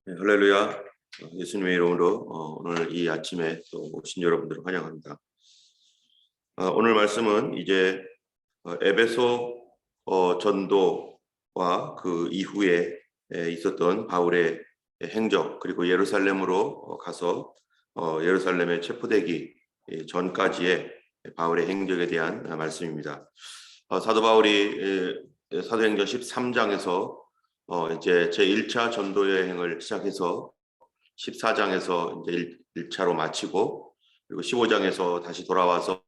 네, 할렐루야. 예수님의 이름으로 오늘 이 아침에 또 오신 여러분들을 환영합니다. 오늘 말씀은 이제 에베소 전도와 그 이후에 있었던 바울의 행적, 그리고 예루살렘으로 가서 예루살렘에 체포되기 전까지의 바울의 행적에 대한 말씀입니다. 사도 바울이 사도행전 13장에서 이제 제1차 전도 여행을 시작해서 14장에서 이제 1차로 마치고, 그리고 15장에서 다시 돌아와서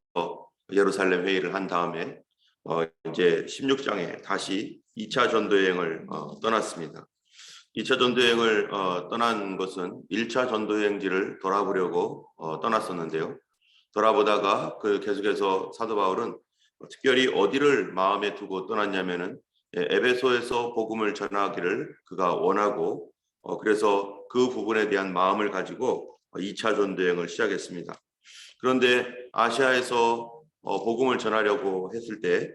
예루살렘 회의를 한 다음에 이제 16장에 다시 2차 전도 여행을 떠났습니다. 2차 전도 여행을 떠난 것은 1차 전도 여행지를 돌아보려고 떠났었는데요. 돌아보다가 계속해서 사도 바울은 특별히 어디를 마음에 두고 떠났냐면은 에베소에서 복음을 전하기를 그가 원하고, 그래서 그 부분에 대한 마음을 가지고 2차 전도 여행을 시작했습니다. 그런데 아시아에서 복음을 전하려고 했을 때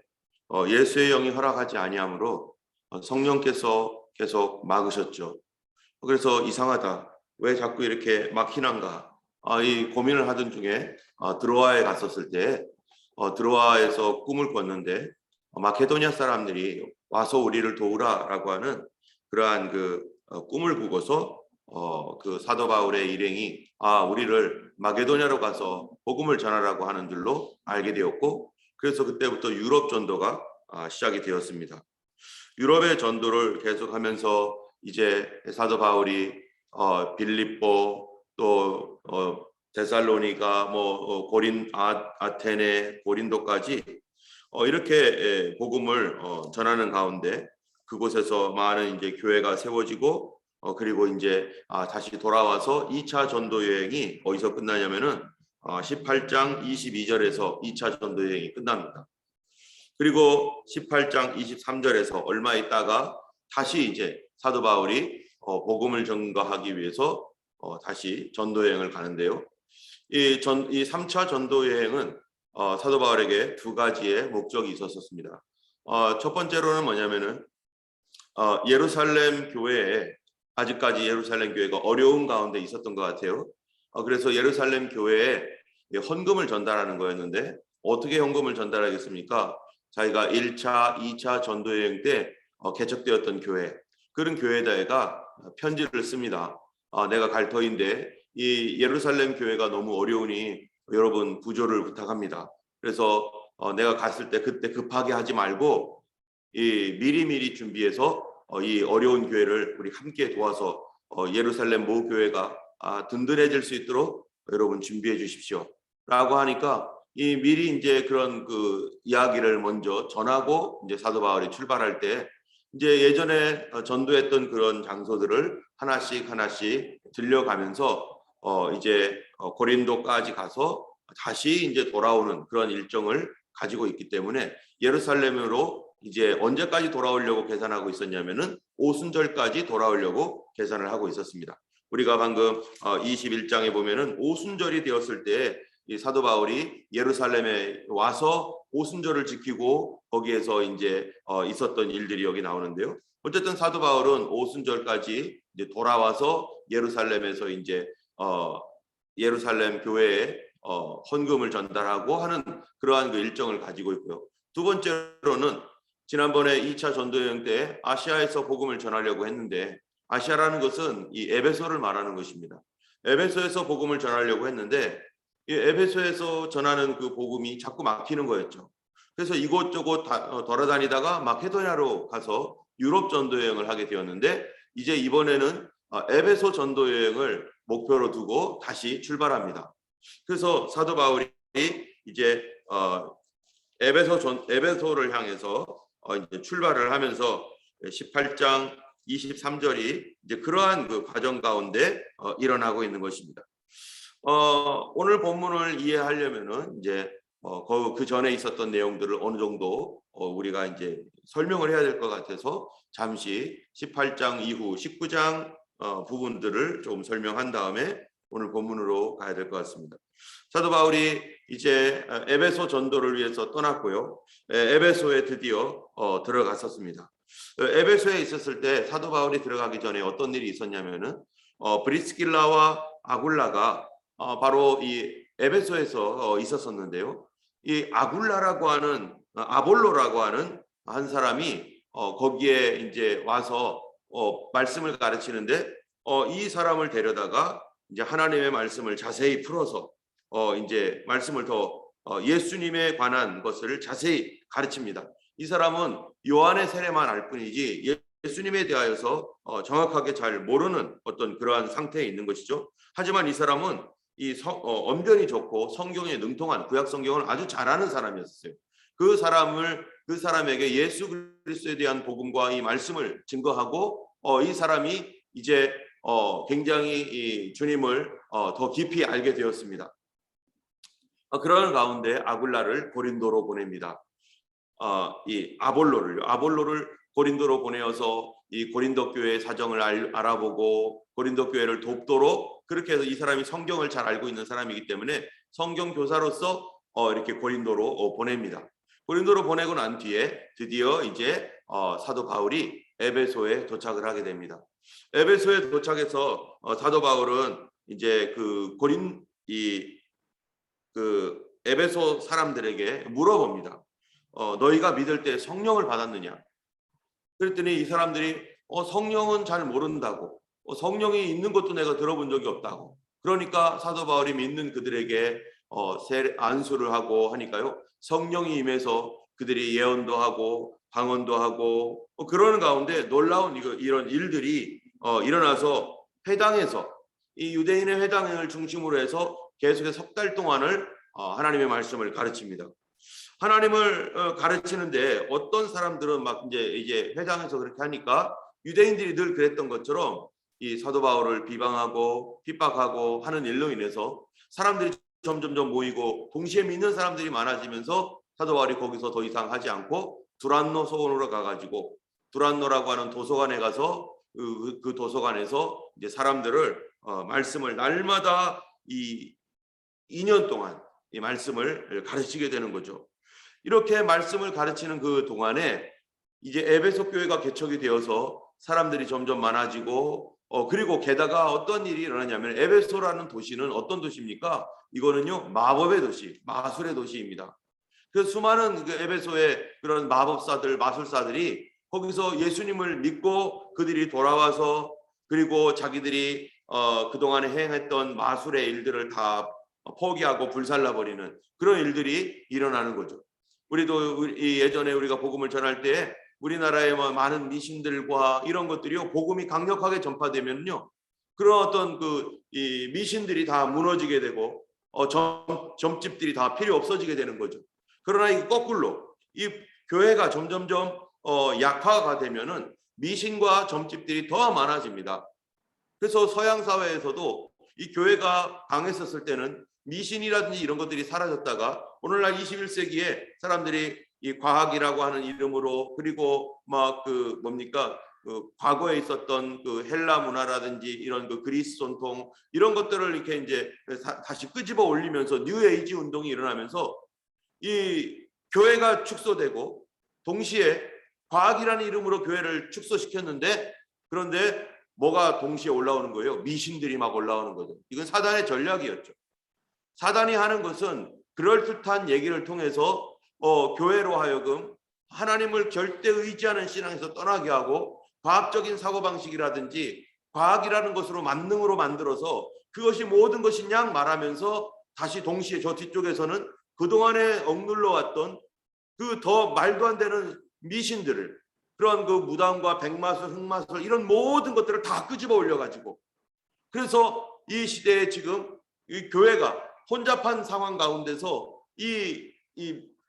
예수의 영이 허락하지 아니하므로 성령께서 계속 막으셨죠. 그래서 이상하다, 왜 자꾸 이렇게 막히는가, 이 고민을 하던 중에 드로아에 갔었을 때 드로아에서 꿈을 꿨는데 마케도니아 사람들이 와서 우리를 도우라라고 하는 그러한 꿈을 꾸고서 그 사도 바울의 일행이 우리를 마게도냐로 가서 복음을 전하라고 하는 줄로 알게 되었고, 그래서 그때부터 유럽 전도가 시작이 되었습니다. 유럽의 전도를 계속하면서 이제 사도 바울이 빌립보, 또 데살로니가, 고린, 아테네, 고린도까지 이렇게 복음을 전하는 가운데 그곳에서 많은 이제 교회가 세워지고, 그리고 이제 다시 돌아와서 2차 전도 여행이 어디서 끝나냐면은 18장 22절에서 2차 전도 여행이 끝납니다. 그리고 18장 23절에서 얼마 있다가 다시 이제 사도 바울이 복음을 전가하기 위해서 다시 전도 여행을 가는데요. 이 3차 전도 여행은 사도 바울에게 두 가지의 목적이 있었습니다. 첫 번째로는 뭐냐면은 예루살렘 교회에, 아직까지 예루살렘 교회가 어려운 가운데 있었던 것 같아요. 그래서 예루살렘 교회에 헌금을 전달하는 거였는데, 어떻게 헌금을 전달하겠습니까? 자기가 1차, 2차 전도 여행 때 개척되었던 교회, 그런 교회에다가 편지를 씁니다. 내가 갈 터인데 이 예루살렘 교회가 너무 어려우니 여러분 구조를 부탁합니다. 그래서 내가 갔을 때 그때 급하게 하지 말고 미리미리 준비해서 이 어려운 교회를 우리 함께 도와서 예루살렘 모 교회가 든든해질 수 있도록 여러분 준비해 주십시오 라고 하니까, 미리 이제 그런 이야기를 먼저 전하고 이제 사도 바울이 출발할 때 이제 예전에 전도했던 그런 장소들을 하나씩 들려가면서 이제 고린도까지 가서 다시 이제 돌아오는 그런 일정을 가지고 있기 때문에, 예루살렘으로 이제 언제까지 돌아오려고 계산하고 있었냐면은 오순절까지 돌아오려고 계산을 하고 있었습니다. 우리가 방금 21장에 보면은 오순절이 되었을 때 이 사도 바울이 예루살렘에 와서 오순절을 지키고 거기에서 이제 있었던 일들이 여기 나오는데요. 어쨌든 사도 바울은 오순절까지 이제 돌아와서 예루살렘에서 이제 예루살렘 교회에 헌금을 전달하고 하는 그러한 일정을 가지고 있고요. 두 번째로는 지난번에 2차 전도 여행 때 아시아에서 복음을 전하려고 했는데, 아시아라는 것은 이 에베소를 말하는 것입니다. 에베소에서 복음을 전하려고 했는데 이 에베소에서 전하는 그 복음이 자꾸 막히는 거였죠. 그래서 이곳저곳 돌아다니다가 마케도냐로 가서 유럽 전도 여행을 하게 되었는데, 이제 이번에는 에베소 전도 여행을 목표로 두고 다시 출발합니다. 그래서 사도 바울이 이제 에베소를 향해서 이제 출발을 하면서 18장 23절이 이제 그러한 과정 가운데 일어나고 있는 것입니다. 오늘 본문을 이해하려면은 이제 그 전에 있었던 내용들을 어느 정도 우리가 이제 설명을 해야 될 것 같아서 잠시 18장 이후 19장 부분들을 좀 설명한 다음에 오늘 본문으로 가야 될 것 같습니다. 사도 바울이 이제 에베소 전도를 위해서 떠났고요. 에베소에 드디어 들어갔었습니다. 에베소에 있었을 때 사도 바울이 들어가기 전에 어떤 일이 있었냐면은 브리스길라와 아굴라가 바로 이 에베소에서 있었었는데요. 이 아굴라라고 하는 아볼로라고 하는 한 사람이 거기에 이제 와서 말씀을 가르치는데 이 사람을 데려다가 이제 하나님의 말씀을 자세히 풀어서 이제 말씀을 더 예수님에 관한 것을 자세히 가르칩니다. 이 사람은 요한의 세례만 알 뿐이지 예수님에 대하여서 정확하게 잘 모르는 어떤 그러한 상태에 있는 것이죠. 하지만 이 사람은 언변이 좋고 성경에 능통한 구약 성경을 아주 잘 아는 사람이었어요. 그 사람에게 예수 그리스도에 대한 복음과 이 말씀을 증거하고 이 사람이 이제 굉장히 이 주님을 더 깊이 알게 되었습니다. 그런 가운데 아굴라를 고린도로 보냅니다. 이 아볼로를 고린도로 보내어서 이 고린도 교회의 사정을 알아보고 고린도 교회를 돕도록 그렇게 해서 이 사람이 성경을 잘 알고 있는 사람이기 때문에 성경 교사로서 이렇게 고린도로 보냅니다. 고린도로 보내고 난 뒤에 드디어 이제 사도 바울이 에베소에 도착을 하게 됩니다. 에베소에 도착해서 사도 바울은 이제 그 에베소 사람들에게 물어봅니다. 너희가 믿을 때 성령을 받았느냐? 그랬더니 이 사람들이 성령은 잘 모른다고, 성령이 있는 것도 내가 들어본 적이 없다고. 그러니까 사도 바울이 믿는 그들에게 안수를 하고 하니까요, 성령이 임해서 그들이 예언도 하고 방언도 하고 그러는 가운데 놀라운 이런 일들이 일어나서 회당에서 이 유대인의 회당을 중심으로 해서 계속해서 석 달 동안을 하나님의 말씀을 가르칩니다. 하나님을 가르치는데 어떤 사람들은 막 이제 회당에서 그렇게 하니까 유대인들이 늘 그랬던 것처럼 이 사도 바울을 비방하고 핍박하고 하는 일로 인해서 사람들이 점점점 모이고 동시에 믿는 사람들이 많아지면서 사도 바울이 거기서 더 이상 하지 않고 두란노 소원으로 가가지고 두란노라고 하는 도서관에 가서 그 도서관에서 이제 사람들을 말씀을 날마다 이 2년 동안 이 말씀을 가르치게 되는 거죠. 이렇게 말씀을 가르치는 그 동안에 이제 에베소 교회가 개척이 되어서 사람들이 점점 많아지고 그리고 게다가 어떤 일이 일어나냐면 에베소라는 도시는 어떤 도시입니까? 이거는요 마법의 도시, 마술의 도시입니다. 그래서 수많은 그 에베소의 그런 마법사들, 마술사들이 거기서 예수님을 믿고 그들이 돌아와서 그리고 자기들이 그동안에 행했던 마술의 일들을 다 포기하고 불살라버리는 그런 일들이 일어나는 거죠. 우리도 예전에 우리가 복음을 전할 때 우리나라의 많은 미신들과 이런 것들이요 복음이 강력하게 전파되면요 그런 어떤 이 미신들이 다 무너지게 되고 점집들이 다 필요 없어지게 되는 거죠. 그러나 이 거꾸로 이 교회가 점점점 약화가 되면은 미신과 점집들이 더 많아집니다. 그래서 서양 사회에서도 이 교회가 강했었을 때는 미신이라든지 이런 것들이 사라졌다가 오늘날 21세기에 사람들이 이 과학이라고 하는 이름으로 그리고 막 과거에 있었던 그 헬라 문화라든지 이런 그리스 전통 이런 것들을 이렇게 이제 다시 끄집어 올리면서 뉴에이지 운동이 일어나면서 이 교회가 축소되고 동시에 과학이라는 이름으로 교회를 축소시켰는데 그런데 뭐가 동시에 올라오는 거예요? 미신들이 막 올라오는 거죠. 이건 사단의 전략이었죠. 사단이 하는 것은 그럴듯한 얘기를 통해서 교회로 하여금 하나님을 절대 의지하는 신앙에서 떠나게 하고 과학적인 사고방식이라든지 과학이라는 것으로 만능으로 만들어서 그것이 모든 것이냐 말하면서 다시 동시에 저 뒤쪽에서는 그동안에 억눌러 왔던 그 더 말도 안 되는 미신들을 그런 그 무당과 백마술, 흑마술 이런 모든 것들을 다 끄집어 올려가지고 그래서 이 시대에 지금 이 교회가 혼잡한 상황 가운데서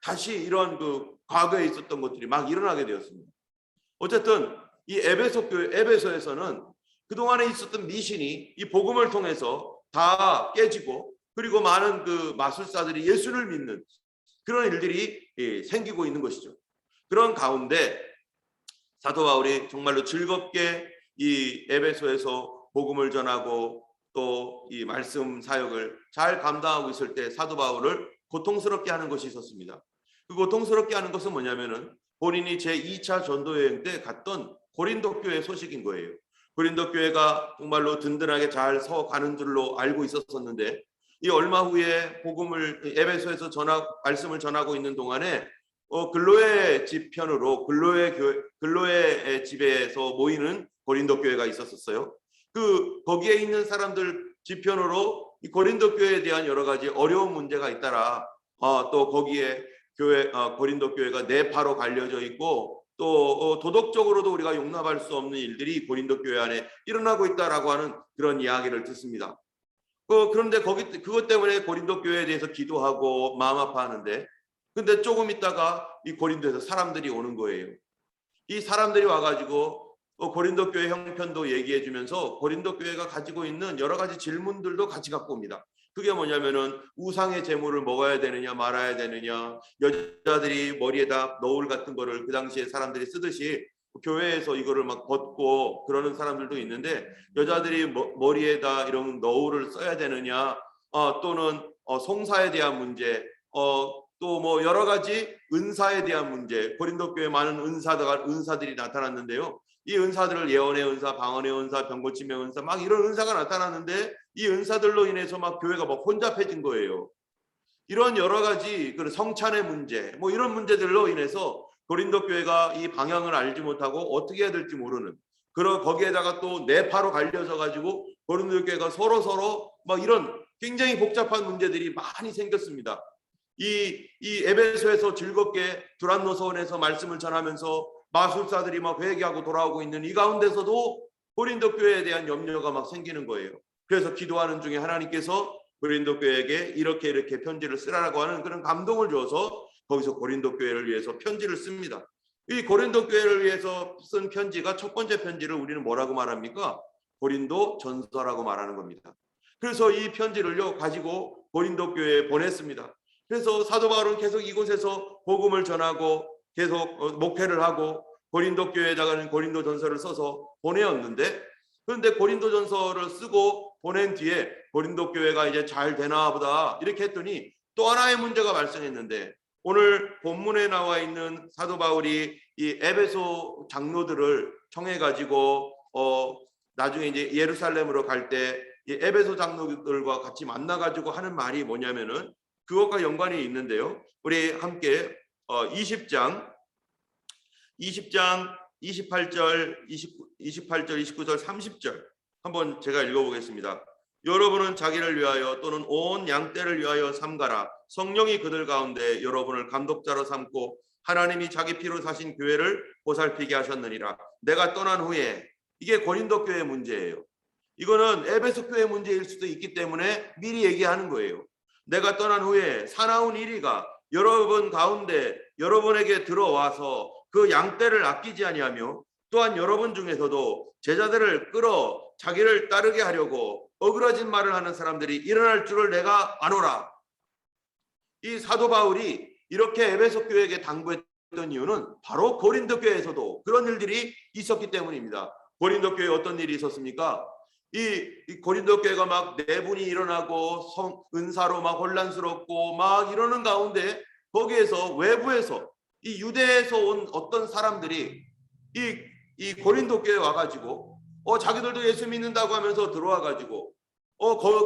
다시 이런 그 과거에 있었던 것들이 막 일어나게 되었습니다. 어쨌든 이 에베소에서는 그동안에 있었던 미신이 이 복음을 통해서 다 깨지고 그리고 많은 그 마술사들이 예수를 믿는 그런 일들이 생기고 있는 것이죠. 그런 가운데 사도 바울이 정말로 즐겁게 이 에베소에서 복음을 전하고 또 이 말씀 사역을 잘 감당하고 있을 때 사도 바울을 고통스럽게 하는 것이 있었습니다. 그 고통스럽게 하는 것은 뭐냐면은 본인이 제2차 전도 여행 때 갔던 고린도 교회 소식인 거예요. 고린도 교회가 정말로 든든하게 잘 서가는 줄로 알고 있었었는데, 이 얼마 후에 복음을 에베소에서 말씀을 전하고 있는 동안에 글로의 집 편으로 글로의 집에서 모이는 고린도 교회가 있었어요. 거기에 있는 사람들 집편으로 이 고린도 교회에 대한 여러 가지 어려운 문제가 있더라. 또 거기에 고린도 교회가 뇌파로 갈려져 있고, 또 도덕적으로도 우리가 용납할 수 없는 일들이 고린도 교회 안에 일어나고 있다라고 하는 그런 이야기를 듣습니다. 그런데 그것 때문에 고린도 교회에 대해서 기도하고 마음 아파하는데, 근데 조금 있다가 이 고린도에서 사람들이 오는 거예요. 이 사람들이 와가지고 고린도 교회 형편도 얘기해 주면서 고린도 교회가 가지고 있는 여러 가지 질문들도 같이 갖고 옵니다. 그게 뭐냐면은 우상의 제물을 먹어야 되느냐 말아야 되느냐, 여자들이 머리에다 너울 같은 거를 그 당시에 사람들이 쓰듯이 교회에서 이거를 막 벗고 그러는 사람들도 있는데, 여자들이 머리에다 이런 너울을 써야 되느냐, 또는 송사에 대한 문제, 또 뭐 여러 가지 은사에 대한 문제. 고린도 교회에 많은 은사들이 나타났는데요. 이 은사들을 예언의 은사, 방언의 은사, 병고침의 은사, 막 이런 은사가 나타났는데, 이 은사들로 인해서 막 교회가 막 혼잡해진 거예요. 이런 여러 가지 성찬의 문제, 뭐 이런 문제들로 인해서 고린도 교회가 이 방향을 알지 못하고 어떻게 해야 될지 모르는, 거기에다가 또 뇌파로 갈려져 가지고 고린도 교회가 서로 막 이런 굉장히 복잡한 문제들이 많이 생겼습니다. 이 에베소에서 즐겁게 두란노서원에서 말씀을 전하면서 마술사들이 막 회개하고 돌아오고 있는 이 가운데서도 고린도 교회에 대한 염려가 막 생기는 거예요. 그래서 기도하는 중에 하나님께서 고린도 교회에게 이렇게 편지를 쓰라고 하는 그런 감동을 줘서 거기서 고린도 교회를 위해서 편지를 씁니다. 이 고린도 교회를 위해서 쓴 편지가 첫 번째 편지를 우리는 뭐라고 말합니까? 고린도 전서라고 말하는 겁니다. 그래서 이 편지를요 가지고 고린도 교회에 보냈습니다. 그래서 사도 바울은 계속 이곳에서 복음을 전하고 계속 목회를 하고 고린도 교회에다가는 고린도 전서를 써서 보내었는데, 그런데 고린도 전서를 쓰고 보낸 뒤에 고린도 교회가 이제 잘 되나 보다 이렇게 했더니 또 하나의 문제가 발생했는데, 오늘 본문에 나와 있는 사도 바울이 이 에베소 장로들을 청해 가지고 나중에 이제 예루살렘으로 갈 때 이 에베소 장로들과 같이 만나 가지고 하는 말이 뭐냐면은 그것과 연관이 있는데요. 우리 함께 20장 28절, 29절, 30절 한번 제가 읽어보겠습니다. 여러분은 자기를 위하여 또는 온 양떼를 위하여 삼가라. 성령이 그들 가운데 여러분을 감독자로 삼고 하나님이 자기 피로 사신 교회를 보살피게 하셨느니라. 내가 떠난 후에, 이게 고린도 교회 문제예요. 이거는 에베소 교회 문제일 수도 있기 때문에 미리 얘기하는 거예요. 내가 떠난 후에 사나운 이리가 여러분 가운데 여러분에게 들어와서 그 양떼를 아끼지 아니하며, 또한 여러분 중에서도 제자들을 끌어 자기를 따르게 하려고 어그러진 말을 하는 사람들이 일어날 줄을 내가 아노라. 이 사도 바울이 이렇게 에베소 교회에게 당부했던 이유는 바로 고린도 교회에서도 그런 일들이 있었기 때문입니다. 고린도 교회에 어떤 일이 있었습니까? 이 고린도 교회가 막 내분이 일어나고 은사로 막 혼란스럽고 막 이러는 가운데, 거기에서 외부에서 이 유대에서 온 어떤 사람들이 이 고린도 교회에 와가지고 자기들도 예수 믿는다고 하면서 들어와가지고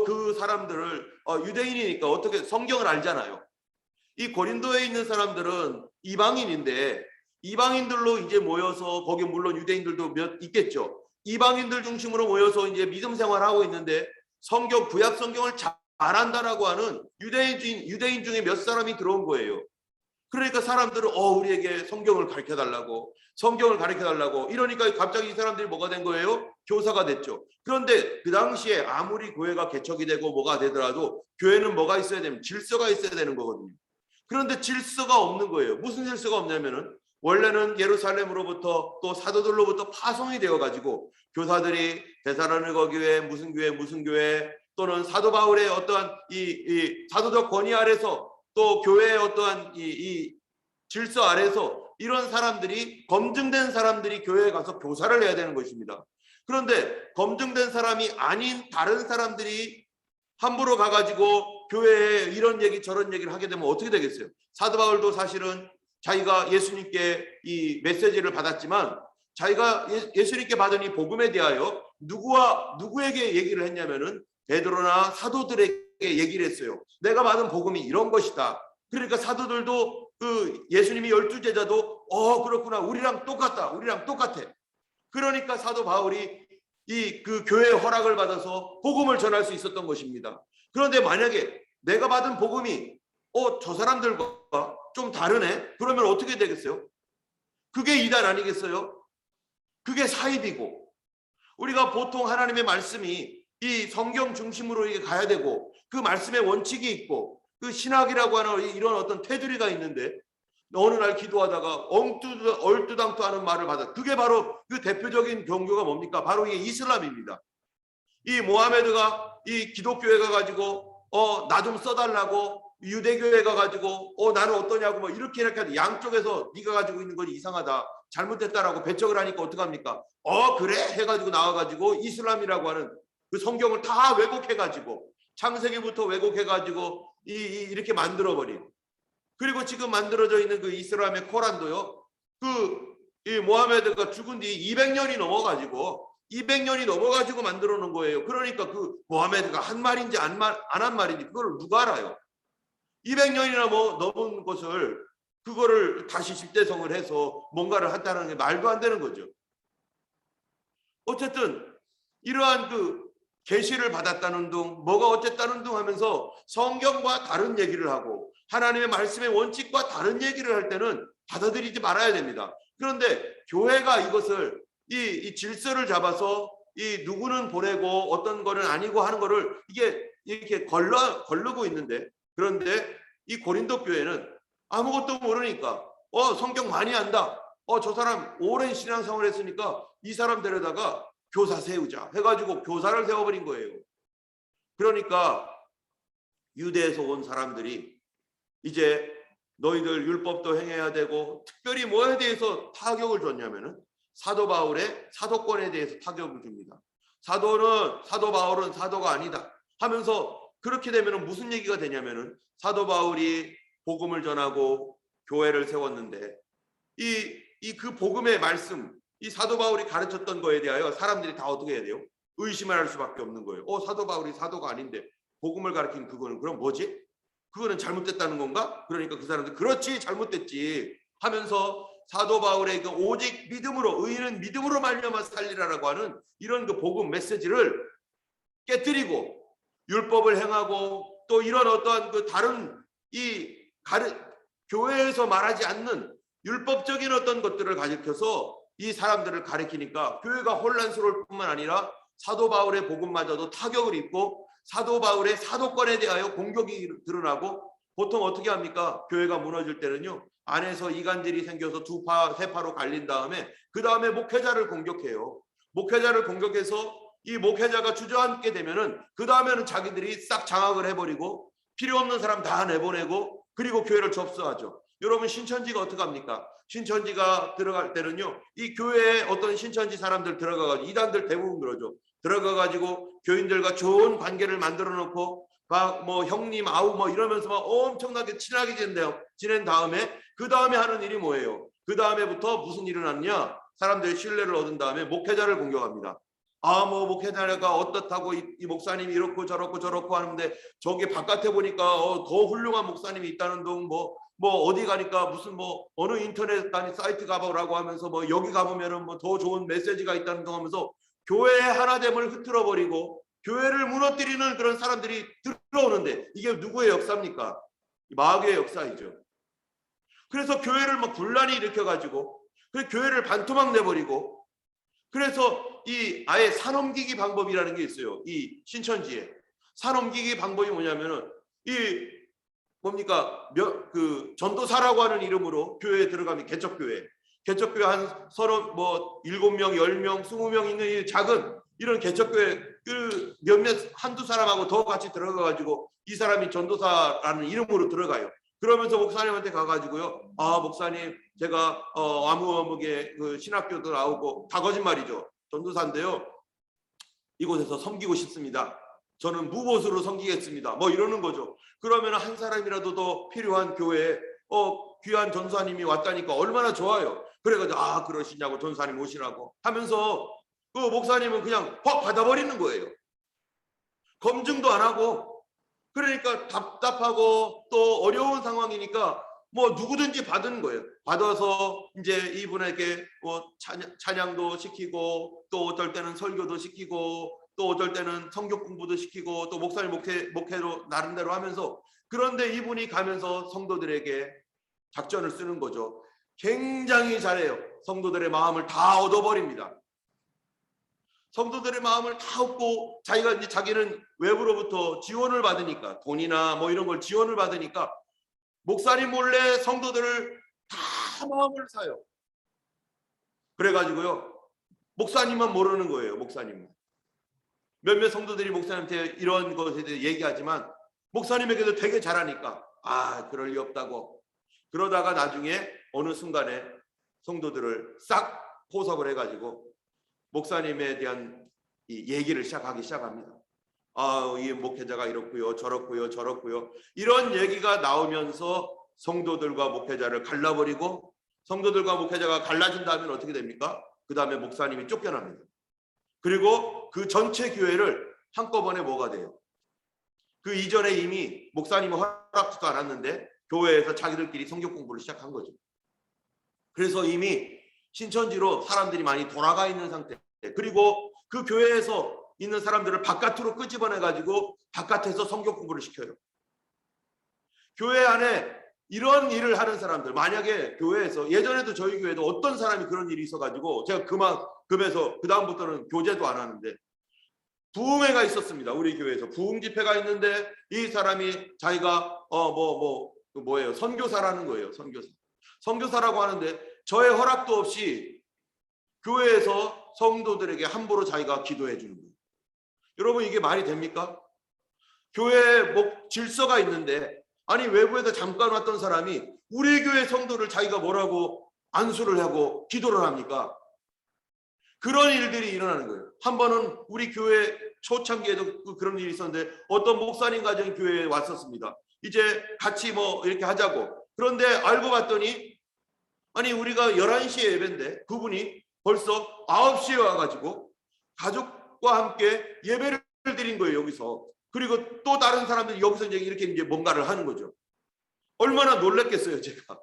그 사람들을 유대인이니까 어떻게 성경을 알잖아요. 이 고린도에 있는 사람들은 이방인인데, 이방인들로 이제 모여서, 거기 물론 유대인들도 몇 있겠죠. 이방인들 중심으로 모여서 이제 믿음 생활하고 있는데, 구약 성경을 잘 안다라고 하는 유대인 중에 몇 사람이 들어온 거예요. 그러니까 사람들은 우리에게 성경을 가르쳐달라고 이러니까 갑자기 이 사람들이 뭐가 된 거예요? 교사가 됐죠. 그런데 그 당시에 아무리 교회가 개척이 되고 뭐가 되더라도 교회는 뭐가 있어야 되면 질서가 있어야 되는 거거든요. 그런데 질서가 없는 거예요. 무슨 질서가 없냐면은, 원래는 예루살렘으로부터 또 사도들로부터 파송이 되어가지고 교사들이 데살로니가 교회 무슨 교회 또는 사도 바울의 어떠한 이 사도적 권위 아래서, 또 교회의 어떠한 이 질서 아래서 이런 사람들이, 검증된 사람들이 교회에 가서 교사를 해야 되는 것입니다. 그런데 검증된 사람이 아닌 다른 사람들이 함부로 가가지고 교회에 이런 얘기 저런 얘기를 하게 되면 어떻게 되겠어요? 사도 바울도 사실은 자기가 예수님께 이 메시지를 받았지만 자기가 예수님께 받은 이 복음에 대하여 누구에게 얘기를 했냐면은 베드로나 사도들에게 얘기를 했어요. 내가 받은 복음이 이런 것이다. 그러니까 사도들도 그 예수님이 12제자도 그렇구나, 우리랑 똑같다, 우리랑 똑같아. 그러니까 사도 바울이 그 교회의 허락을 받아서 복음을 전할 수 있었던 것입니다. 그런데 만약에 내가 받은 복음이 저 사람들과 좀 다르네? 그러면 어떻게 되겠어요? 그게 이단 아니겠어요? 그게 사입이고, 우리가 보통 하나님의 말씀이 이 성경 중심으로 이게 가야 되고, 그 말씀의 원칙이 있고, 그 신학이라고 하는 이런 어떤 테두리가 있는데, 어느 날 기도하다가 얼뚜당토하는 말을 받아. 그게 바로 그 대표적인 종교가 뭡니까? 바로 이게 이슬람입니다. 이 모하메드가 이 기독교회가 가지고 나 좀 써달라고, 유대교회가 가지고 나는 어떠냐고 뭐 이렇게 양쪽에서 네가 가지고 있는 건 이상하다, 잘못됐다라고 배척을 하니까 어떡합니까? 그래 해가지고 나와가지고 이슬람이라고 하는 그 성경을 다 왜곡해가지고, 창세기부터 왜곡해가지고 이렇게 만들어버린, 그리고 지금 만들어져 있는 그 이슬람의 코란도요, 이 모하메드가 죽은 뒤 200년이 넘어가지고 만들어 놓은 거예요. 그러니까 그 모하메드가 한 말인지 안 한 말인지 그걸 누가 알아요? 200년이나 넘은 것을 그거를 다시 집대성을 해서 뭔가를 한다는 게 말도 안 되는 거죠. 어쨌든 이러한 그 계시를 받았다는 둥, 뭐가 어쨌다는 둥 하면서 성경과 다른 얘기를 하고 하나님의 말씀의 원칙과 다른 얘기를 할 때는 받아들이지 말아야 됩니다. 그런데 교회가 이것을 이 질서를 잡아서 이 누구는 보내고 어떤 거는 아니고 하는 거를 이게 이렇게 걸르고 있는데, 그런데 이 고린도 교회는 아무것도 모르니까 성경 많이 안다, 저 사람 오랜 신앙생활을 했으니까 이 사람 데려다가 교사 세우자 해가지고 교사를 세워버린 거예요. 그러니까 유대에서 온 사람들이 이제 너희들 율법도 행해야 되고, 특별히 뭐에 대해서 타격을 줬냐면은 사도 바울의 사도권에 대해서 타격을 줍니다. 사도 바울은 사도가 아니다 하면서, 그렇게 되면은 무슨 얘기가 되냐면은 사도 바울이 복음을 전하고 교회를 세웠는데 그 복음의 말씀, 이 사도 바울이 가르쳤던 거에 대하여 사람들이 다 어떻게 해야 돼요? 의심을 할 수밖에 없는 거예요. 사도 바울이 사도가 아닌데 복음을 가르친 그거는 그럼 뭐지? 그거는 잘못됐다는 건가? 그러니까 그 사람들 그렇지, 잘못됐지 하면서 사도 바울의 그 오직 믿음으로, 의인은 믿음으로 말미암아 살리라라고 하는 이런 그 복음 메시지를 깨뜨리고 율법을 행하고 또 이런 어떠한 그 다른 교회에서 말하지 않는 율법적인 어떤 것들을 가리켜서 이 사람들을 가리키니까 교회가 혼란스러울 뿐만 아니라 사도 바울의 복음마저도 타격을 입고 사도 바울의 사도권에 대하여 공격이 드러나고, 보통 어떻게 합니까? 교회가 무너질 때는요, 안에서 이간질이 생겨서 두 파, 세 파로 갈린 다음에 그 다음에 목회자를 공격해요. 목회자를 공격해서 이 목회자가 주저앉게 되면은 그 다음에는 자기들이 싹 장악을 해버리고 필요 없는 사람 다 내보내고, 그리고 교회를 접수하죠. 여러분, 신천지가 어떻게 합니까? 신천지가 들어갈 때는요, 이 교회에 어떤 신천지 사람들 들어가가지고, 이단들 대부분 그러죠. 들어가가지고 교인들과 좋은 관계를 만들어 놓고 막 형님 아우 이러면서 막 엄청나게 친하게 지낸 다음에 그 다음에 하는 일이 뭐예요? 그 다음에부터 무슨 일을 하느냐? 사람들의 신뢰를 얻은 다음에 목회자를 공격합니다. 목회자가 어떻다고 이 목사님이 이렇고 저렇고 하는데 저기 바깥에 보니까 더 훌륭한 목사님이 있다는 둥, 어디 가니까 무슨 어느 인터넷 사이트 가보라고 하면서 여기 가보면은 더 좋은 메시지가 있다는 둥 하면서 교회의 하나됨을 흐트러 버리고 교회를 무너뜨리는 그런 사람들이 들어오는데, 이게 누구의 역사입니까? 마귀의 역사이죠. 그래서 교회를 분란이 일으켜가지고 그 교회를 반토막 내버리고, 그래서 이 아예 산옮기기 방법이라는 게 있어요. 이 신천지에 산옮기기 방법이 뭐냐면은 그 전도사라고 하는 이름으로 교회에 들어가면 개척교회 한 7명, 10명, 20명 있는 이 작은 이런 개척교회 그 몇몇 한두 사람하고 더 같이 들어가가지고 이 사람이 전도사라는 이름으로 들어가요. 그러면서 목사님한테 가가지고요, 목사님 제가 아무개 그 신학교도 나오고, 다 거짓말이죠. 전도사인데요, 이곳에서 섬기고 싶습니다. 저는 무보수로 섬기겠습니다. 이러는 거죠. 그러면 한 사람이라도 더 필요한 교회에 귀한 전사님이 왔다니까 얼마나 좋아요. 그래가지고 그러시냐고 전사님 오시라고 하면서 그 목사님은 그냥 확 받아버리는 거예요. 검증도 안 하고. 그러니까 답답하고 또 어려운 상황이니까 뭐 누구든지 받은 거예요. 받아서 이제 이분에게 뭐 찬양도 시키고 또 어떨 때는 설교도 시키고 또 어떨 때는 성경 공부도 시키고 또 목사님 목회로 나름대로 하면서, 그런데 이분이 가면서 성도들에게 작전을 쓰는 거죠. 굉장히 잘해요. 성도들의 마음을 다 얻어버립니다. 성도들의 마음을 다 얻고 자기는 외부로부터 지원을 받으니까, 돈이나 뭐 이런 걸 지원을 받으니까 목사님 몰래 성도들을 다 마음을 사요. 그래가지고요, 목사님만 모르는 거예요. 목사님만. 몇몇 성도들이 목사님한테 이런 것에 대해 얘기하지만 목사님에게도 되게 잘하니까 그럴 리 없다고. 그러다가 나중에 어느 순간에 성도들을 싹 포섭을 해가지고 목사님에 대한 이 얘기를 시작하기 시작합니다. 이 목회자가 이렇고요, 저렇고요. 이런 얘기가 나오면서 성도들과 목회자를 갈라버리고, 성도들과 목회자가 갈라진다면 어떻게 됩니까? 그 다음에 목사님이 쫓겨납니다. 그리고 그 전체 교회를 한꺼번에 뭐가 돼요? 그 이전에 이미 목사님이 허락지도 않았는데 교회에서 자기들끼리 성경 공부를 시작한 거죠. 그래서 이미 신천지로 사람들이 많이 돌아가 있는 상태. 그리고 그 교회에서 있는 사람들을 바깥으로 끄집어내 가지고 바깥에서 성경 공부를 시켜요. 교회 안에 이런 일을 하는 사람들, 만약에 교회에서, 예전에도 저희 교회도 어떤 사람이 그런 일이 있어 가지고 제가 그만큼에서 그 다음부터는 교제도 안 하는데, 부흥회가 있었습니다. 우리 교회에서 부흥 집회가 있는데 이 사람이 자기가 뭐예요? 선교사라는 거예요. 선교사라고 하는데 저의 허락도 없이 교회에서 성도들에게 함부로 자기가 기도해 주는 거예요. 여러분, 이게 말이 됩니까? 교회에 질서가 있는데, 아니 외부에서 잠깐 왔던 사람이 우리 교회 성도를 자기가 뭐라고 안수를 하고 기도를 합니까? 그런 일들이 일어나는 거예요. 한 번은 우리 교회 초창기에도 그런 일이 있었는데 어떤 목사님 가정이 교회에 왔었습니다. 이제 같이 뭐 이렇게 하자고. 그런데 알고 봤더니, 아니 우리가 11시에 예배인데 그분이 벌써 9시에 와가지고 가족과 함께 예배를 드린 거예요, 여기서. 그리고 또 다른 사람들이 여기서 이렇게 뭔가를 하는 거죠. 얼마나 놀랐겠어요, 제가.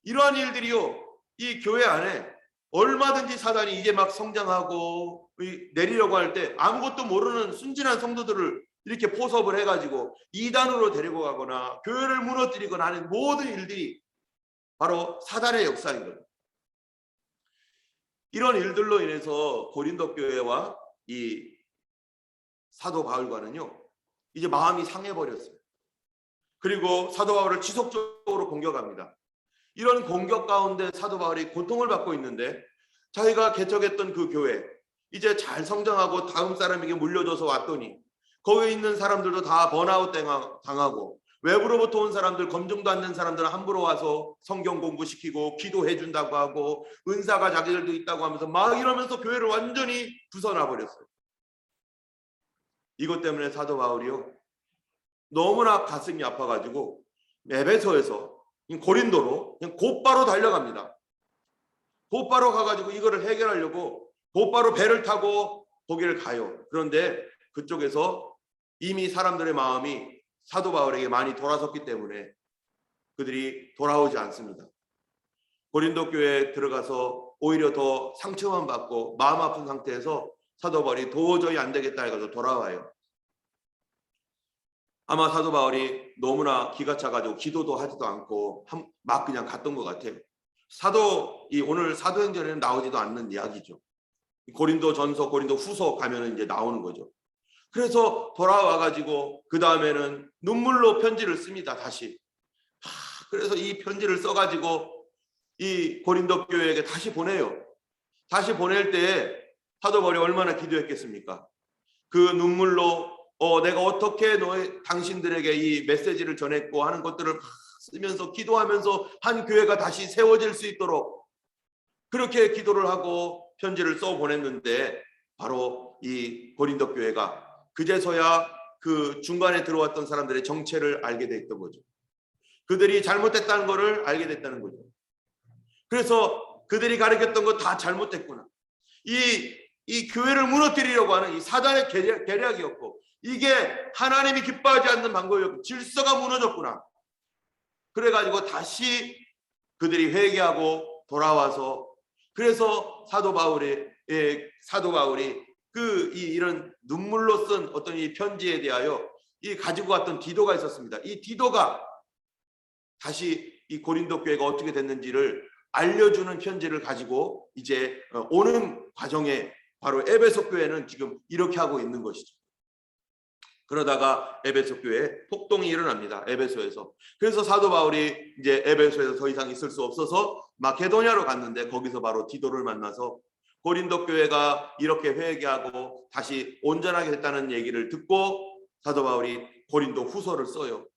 이러한 일들이요, 이 교회 안에 얼마든지 사단이 이제 막 성장하고 내리려고 할 때 아무것도 모르는 순진한 성도들을 이렇게 포섭을 해가지고 이단으로 데리고 가거나 교회를 무너뜨리거나 하는 모든 일들이 바로 사단의 역사인 거예요. 이런 일들로 인해서 고린도 교회와 이 사도 바울과는요, 이제 마음이 상해버렸어요. 그리고 사도 바울을 지속적으로 공격합니다. 이런 공격 가운데 사도 바울이 고통을 받고 있는데, 자기가 개척했던 그 교회 이제 잘 성장하고 다음 사람에게 물려줘서 왔더니 거기에 있는 사람들도 다 번아웃 당하고, 외부로부터 온 사람들, 검증도 안 된 사람들은 함부로 와서 성경 공부시키고 기도해 준다고 하고 은사가 자기들도 있다고 하면서 막 이러면서 교회를 완전히 부숴놔 버렸어요. 이것 때문에 사도 바울이요, 너무나 가슴이 아파가지고 에베소에서 고린도로 그냥 곧바로 달려갑니다. 곧바로 가가지고 이거를 해결하려고 곧바로 배를 타고 거기를 가요. 그런데 그쪽에서 이미 사람들의 마음이 사도 바울에게 많이 돌아섰기 때문에 그들이 돌아오지 않습니다. 고린도 교회에 들어가서 오히려 더 상처만 받고 마음 아픈 상태에서 사도 바울이 도저히 안 되겠다 해가지고 돌아와요. 아마 사도 바울이 너무나 기가 차가지고 기도도 하지도 않고 막 그냥 갔던 것 같아요. 오늘 사도행전에는 나오지도 않는 이야기죠. 고린도 전서, 고린도 후서 가면은 이제 나오는 거죠. 그래서 돌아와가지고 그 다음에는 눈물로 편지를 씁니다. 다시. 그래서 이 편지를 써가지고 이 고린도 교회에게 다시 보내요. 다시 보낼 때 사도 바울이 얼마나 기도했겠습니까? 그 눈물로 내가 어떻게 당신들에게 이 메시지를 전했고 하는 것들을 쓰면서 기도하면서 한 교회가 다시 세워질 수 있도록 그렇게 기도를 하고 편지를 써 보냈는데, 바로 이 고린도 교회가 그제서야 그 중간에 들어왔던 사람들의 정체를 알게 됐던 거죠. 그들이 잘못됐다는 것을 알게 됐다는 거죠. 그래서 그들이 가르쳤던 거 다 잘못됐구나. 이 교회를 무너뜨리려고 하는 이 사단의 계략이었고, 이게 하나님이 기뻐하지 않는 방법이었고, 질서가 무너졌구나. 그래가지고 다시 그들이 회개하고 돌아와서, 그래서 사도 바울이 이런 눈물로 쓴 어떤 이 편지에 대하여 이 가지고 왔던 디도가 있었습니다. 이 디도가 다시 이 고린도 교회가 어떻게 됐는지를 알려주는 편지를 가지고 이제 오는 과정에 바로 에베소 교회는 지금 이렇게 하고 있는 것이죠. 그러다가 에베소 교회에 폭동이 일어납니다. 에베소에서. 그래서 사도 바울이 이제 에베소에서 더 이상 있을 수 없어서 마케도냐로 갔는데, 거기서 바로 디도를 만나서 고린도 교회가 이렇게 회개하고 다시 온전하게 됐다는 얘기를 듣고 사도 바울이 고린도 후서를 써요.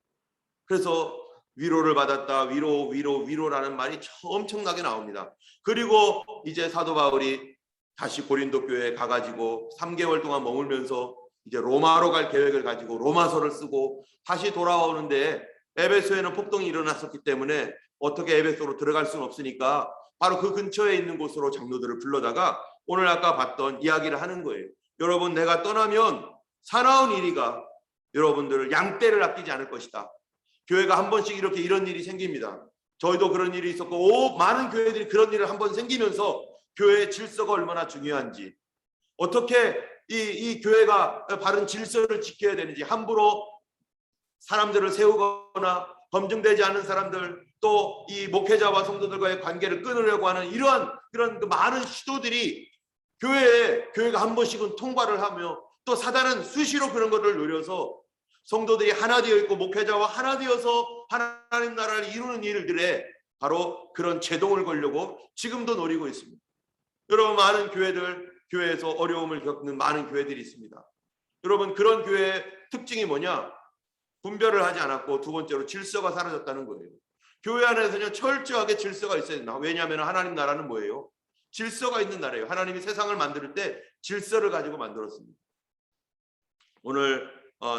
그래서 위로를 받았다, 위로라는 말이 엄청나게 나옵니다. 그리고 이제 사도 바울이 다시 고린도 교회에 가가지고 3개월 동안 머물면서 이제 로마로 갈 계획을 가지고 로마서를 쓰고 다시 돌아오는데, 에베소에는 폭동이 일어났었기 때문에 어떻게 에베소로 들어갈 수는 없으니까 바로 그 근처에 있는 곳으로 장로들을 불러다가 오늘 아까 봤던 이야기를 하는 거예요. 여러분, 내가 떠나면 사나운 일이가 여러분들을 양떼를 아끼지 않을 것이다. 교회가 한 번씩 이렇게 이런 일이 생깁니다. 저희도 그런 일이 있었고, 많은 교회들이 그런 일을 한 번 생기면서 교회의 질서가 얼마나 중요한지, 어떻게 이 교회가 바른 질서를 지켜야 되는지, 함부로 사람들을 세우거나 검증되지 않은 사람들, 또 이 목회자와 성도들과의 관계를 끊으려고 하는 이러한 그런 많은 시도들이 교회가 한 번씩은 통과를 하며, 또 사단은 수시로 그런 것을 노려서 성도들이 하나 되어 있고 목회자와 하나 되어서 하나님 나라를 이루는 일들에 바로 그런 제동을 걸려고 지금도 노리고 있습니다. 여러분, 많은 교회에서 어려움을 겪는 많은 교회들이 있습니다. 여러분, 그런 교회의 특징이 뭐냐? 분별을 하지 않았고, 두 번째로 질서가 사라졌다는 거예요. 교회 안에서는 철저하게 질서가 있어야 된다. 왜냐하면 하나님 나라는 뭐예요? 질서가 있는 나라예요. 하나님이 세상을 만들 때 질서를 가지고 만들었습니다. 오늘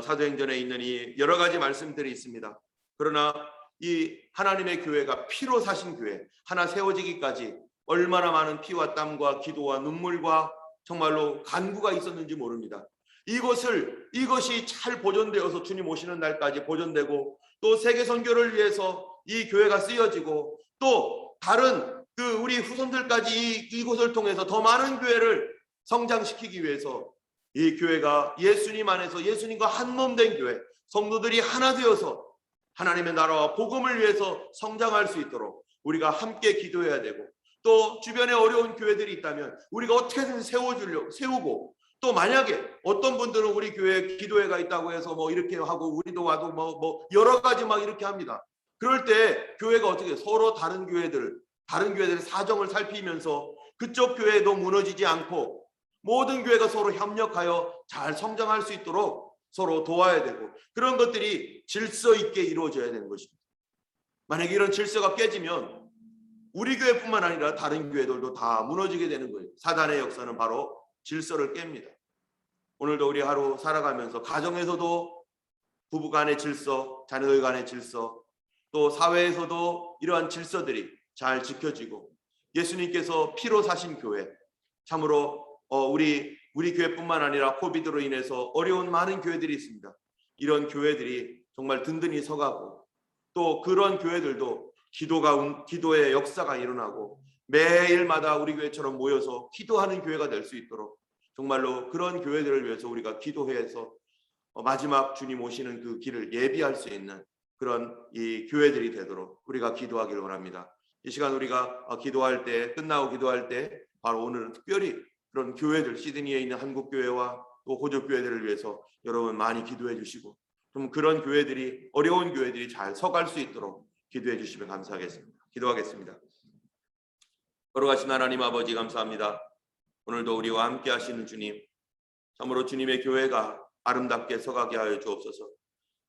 사도행전에 있는 이 여러 가지 말씀들이 있습니다. 그러나 이 하나님의 교회가 피로 사신 교회 하나 세워지기까지 얼마나 많은 피와 땀과 기도와 눈물과 정말로 간구가 있었는지 모릅니다. 이것이 잘 보존되어서 주님 오시는 날까지 보존되고, 또 세계 선교를 위해서 이 교회가 쓰여지고, 또 다른 우리 후손들까지 이곳을 통해서 더 많은 교회를 성장시키기 위해서 이 교회가 예수님 안에서 예수님과 한 몸 된 교회, 성도들이 하나 되어서 하나님의 나라와 복음을 위해서 성장할 수 있도록 우리가 함께 기도해야 되고, 또 주변에 어려운 교회들이 있다면 우리가 어떻게든 세우고, 또 만약에 어떤 분들은 우리 교회에 기도회가 있다고 해서 이렇게 하고 우리도 와도 여러 가지 이렇게 합니다. 그럴 때 교회가 어떻게 서로 다른 교회들의 사정을 살피면서 그쪽 교회도 무너지지 않고 모든 교회가 서로 협력하여 잘 성장할 수 있도록 서로 도와야 되고, 그런 것들이 질서 있게 이루어져야 되는 것입니다. 만약에 이런 질서가 깨지면 우리 교회뿐만 아니라 다른 교회들도 다 무너지게 되는 거예요. 사단의 역사는 바로 질서를 깹니다. 오늘도 우리 하루 살아가면서 가정에서도 부부 간의 질서, 자녀들 간의 질서, 또 사회에서도 이러한 질서들이 잘 지켜지고, 예수님께서 피로 사신 교회, 참으로 우리 교회뿐만 아니라 코비드로 인해서 어려운 많은 교회들이 있습니다. 이런 교회들이 정말 든든히 서가고, 또 그런 교회들도 기도의 역사가 일어나고 매일마다 우리 교회처럼 모여서 기도하는 교회가 될 수 있도록 정말로 그런 교회들을 위해서 우리가 기도해서 마지막 주님 오시는 그 길을 예비할 수 있는 그런 이 교회들이 되도록 우리가 기도하기를 원합니다. 이 시간 우리가 기도할 때, 끝나고 기도할 때 바로 오늘은 특별히 그런 교회들, 시드니에 있는 한국교회와 또 호주교회들을 위해서 여러분 많이 기도해 주시고, 좀 그런 교회들이, 어려운 교회들이 잘 서갈 수 있도록 기도해 주시면 감사하겠습니다. 기도하겠습니다. 걸어가신 하나님 아버지, 감사합니다. 오늘도 우리와 함께 하시는 주님, 참으로 주님의 교회가 아름답게 서가게 하여 주옵소서.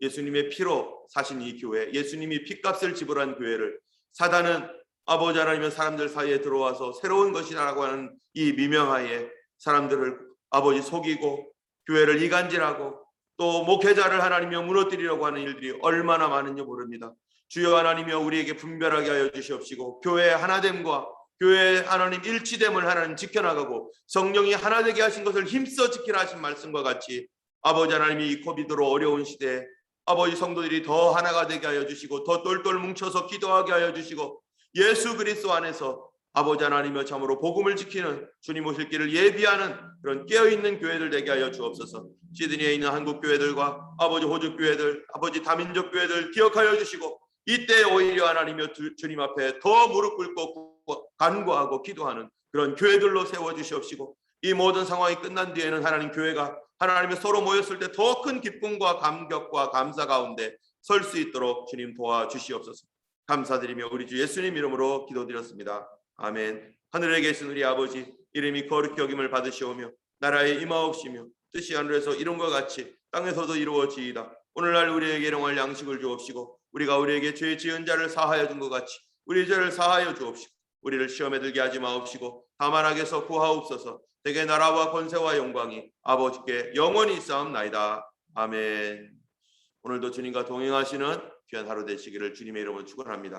예수님의 피로 사신 이 교회, 예수님이 핏값을 지불한 교회를 사단은 아버지 하나님의 사람들 사이에 들어와서 새로운 것이라고 하는 이 미명하에 사람들을 아버지 속이고 교회를 이간질하고 또 목회자를 하나님이 무너뜨리려고 하는 일들이 얼마나 많은지 모릅니다. 주여 하나님이여 우리에게 분별하게 하여 주시옵시고 교회의 하나됨과 교회의 하나님 일치됨을 하나님 지켜나가고 성령이 하나 되게 하신 것을 힘써 지키라 하신 말씀과 같이 아버지 하나님이 이 코비드로 어려운 시대에 아버지 성도들이 더 하나가 되게 하여 주시고 더 똘똘 뭉쳐서 기도하게 하여 주시고 예수 그리스도 안에서 아버지 하나님이여 참으로 복음을 지키는 주님 오실 길을 예비하는 그런 깨어있는 교회들 되게 하여 주옵소서. 시드니에 있는 한국 교회들과 아버지 호주 교회들, 아버지 다민족 교회들 기억하여 주시고 이때 오히려 하나님이여 주님 앞에 더 무릎 꿇고 간구하고 기도하는 그런 교회들로 세워주시옵시고 이 모든 상황이 끝난 뒤에는 하나님 교회가 하나님의 서로 모였을 때 더 큰 기쁨과 감격과 감사 가운데 설 수 있도록 주님 도와주시옵소서. 감사드리며 우리 주 예수님 이름으로 기도드렸습니다. 아멘. 하늘에 계신 우리 아버지 이름이 거룩히 여김을 받으시오며 나라에 임하옵시며 뜻이 하늘에서 이룬과 같이 땅에서도 이루어지이다. 오늘날 우리에게 일용할 양식을 주옵시고 우리가 우리에게 죄 지은 자를 사하여 준 것 같이 우리 죄를 사하여 주옵시고 우리를 시험에 들게 하지 마옵시고 다만 악에서 구하옵소서. 대개 나라와 권세와 영광이 아버지께 영원히 있사옵나이다. 아멘. 오늘도 주님과 동행하시는 귀한 하루 되시기를 주님의 이름으로 축원합니다.